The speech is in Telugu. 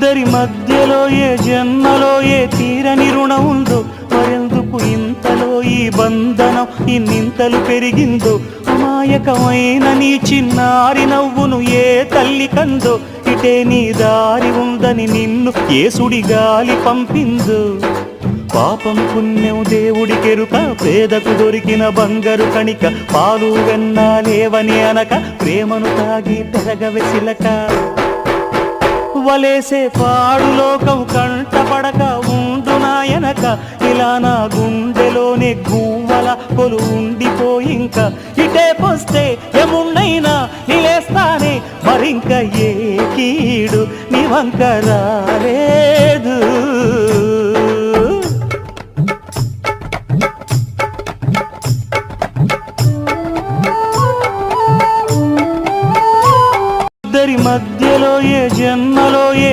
ఇద్దరి మధ్యలో ఏ జన్మలో ఏ తీరని రుణం ఉందో, మరెందుకు ఇంతలో ఈ బంధనం ఇన్నింతలు పెరిగిందో, అమాయకమైన నీ చిన్నారి నవ్వును ఏ తల్లి కందో, ఇటే నీ దారి ఉందని నిన్ను ఏ సుడి గాలి పంపిందో. పాపం పుణ్యం దేవుడికెరుక, పేదకు దొరికిన బంగారు కణిక, పాలు వెన్నాలేవని అనక ప్రేమను తాగి పెరగవెసిలక. వలేసే పాడు లోకం కంటపడక ఉండు నాయనక, ఇలా నా గుండెలోనే గువ్వల కొలు ఉండిపోయింక. ఇటే పోస్తే ఎమున్నైనా నిలేస్తానే, మరింక ఏ కీడు నీ వంక రాలేదు. ఇద్దరి మధ్యలో ఏ జన్మలో ఏ